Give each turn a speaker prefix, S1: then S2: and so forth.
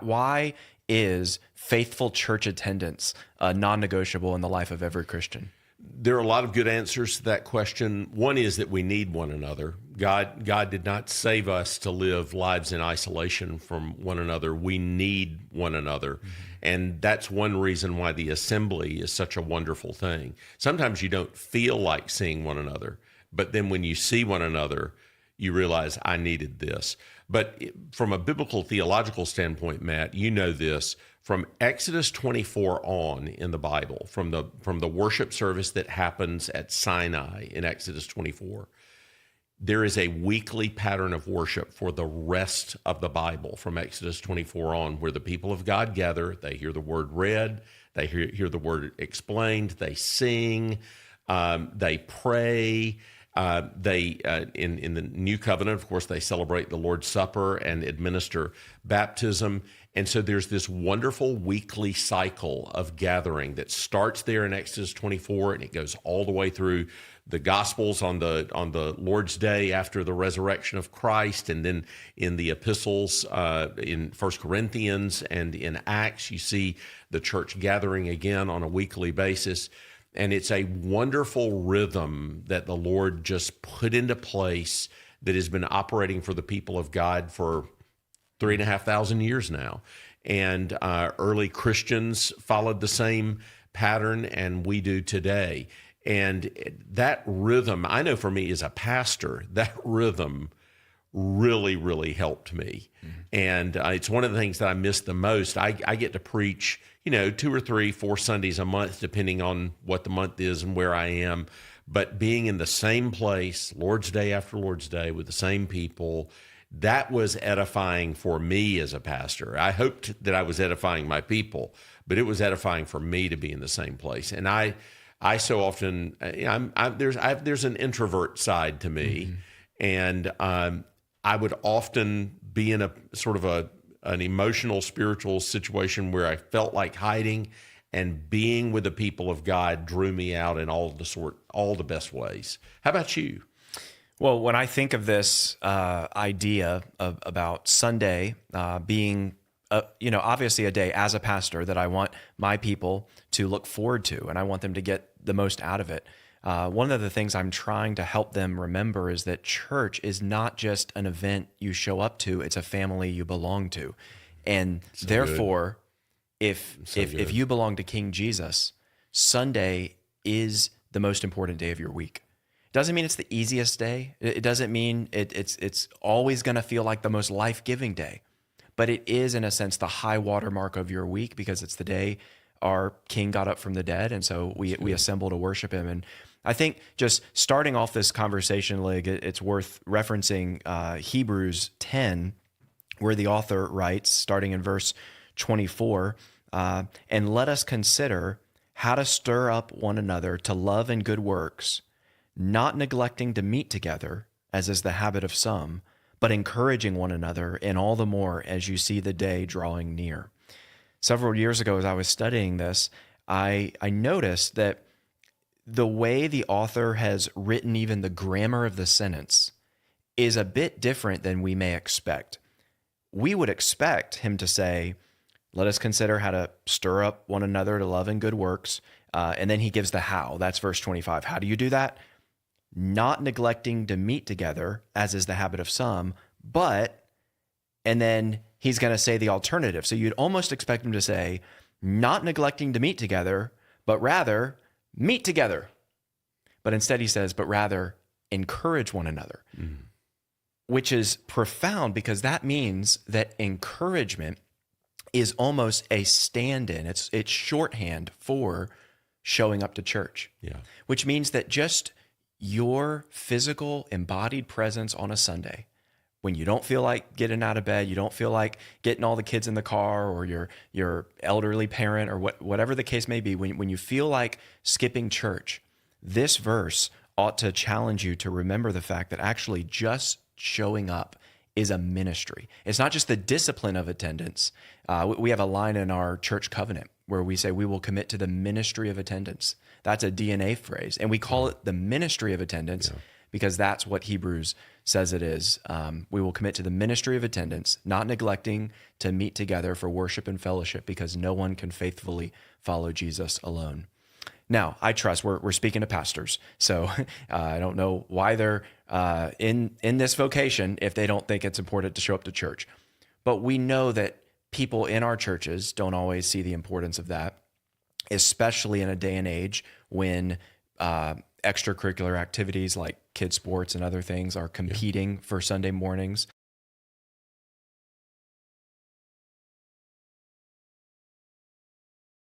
S1: Why is faithful church attendance non-negotiable in the life of every Christian?
S2: There are a lot of good answers to that question. One is that we need one another. God did not save us to live lives in isolation from one another. We need one another. Mm-hmm. And that's one reason why the assembly is such a wonderful thing. Sometimes you don't feel like seeing one another, but then when you see one another, you realize I needed this. But from a biblical theological standpoint, Matt, you know this, from Exodus 24 on in the Bible, from the worship service that happens at Sinai in Exodus 24, there is a weekly pattern of worship for the rest of the Bible from Exodus 24 on, where the people of God gather, they hear the word read, they hear the word explained, they sing, they pray. In the New Covenant, of course, they celebrate the Lord's Supper and administer baptism. And so there's this wonderful weekly cycle of gathering that starts there in Exodus 24, and it goes all the way through the Gospels on the Lord's Day after the resurrection of Christ, and then in the epistles in 1 Corinthians and in Acts, you see the church gathering again on a weekly basis. And it's a wonderful rhythm that the Lord just put into place that has been operating for the people of God for 3,500 years now. And early Christians followed the same pattern, and we do today. And that rhythm, I know for me as a pastor, that rhythm really, really helped me. Mm-hmm. And it's one of the things that I miss the most. I get to preach, 2 or 3, 4 Sundays a month, depending on what the month is and where I am. But being in the same place, Lord's Day after Lord's Day, with the same people, that was edifying for me as a pastor. I hoped that I was edifying my people, but it was edifying for me to be in the same place. And I so often, there's an introvert side to me, mm-hmm. and I would often be in a sort of an emotional, spiritual situation where I felt like hiding, and being with the people of God drew me out in all the best ways. How about you?
S1: Well, when I think of this idea about Sunday being, obviously a day as a pastor that I want my people to look forward to, and I want them to get the most out of it. One of the things I'm trying to help them remember is that church is not just an event you show up to, it's a family you belong to. And so therefore, if you belong to King Jesus, Sunday is the most important day of your week. It doesn't mean it's the easiest day. It doesn't mean it's always going to feel like the most life-giving day. But it is, in a sense, the high water mark of your week, because it's the day our King got up from the dead, and so we assemble to worship him. And I think just starting off this conversation, it's worth referencing Hebrews 10, where the author writes, starting in verse 24, and let us consider how to stir up one another to love and good works, not neglecting to meet together, as is the habit of some, but encouraging one another, and all the more as you see the day drawing near. Several years ago, as I was studying this, I noticed that the way the author has written even the grammar of the sentence is a bit different than we may expect. We would expect him to say, let us consider how to stir up one another to love and good works. And then he gives the how. That's verse 25. How do you do that? Not neglecting to meet together, as is the habit of some, but, and then he's going to say the alternative. So you'd almost expect him to say, not neglecting to meet together, but rather meet together. But instead he says, but rather encourage one another, which is profound, because that means that encouragement is almost a stand-in. It's shorthand for showing up to church, which means that just your physical embodied presence on a Sunday, when you don't feel like getting out of bed, you don't feel like getting all the kids in the car, or your elderly parent, or whatever the case may be, when you feel like skipping church, this verse ought to challenge you to remember the fact that actually just showing up is a ministry. It's not just the discipline of attendance. We have a line in our church covenant where we say we will commit to the ministry of attendance. That's a DNA phrase. And we call it the ministry of attendance because that's what Hebrews says it is. We will commit to the ministry of attendance, not neglecting to meet together for worship and fellowship, because no one can faithfully follow Jesus alone. Now, I trust we're speaking to pastors, so I don't know why they're in this vocation if they don't think it's important to show up to church. But we know that people in our churches don't always see the importance of that, especially in a day and age when extracurricular activities like kids sports and other things are competing for Sunday mornings.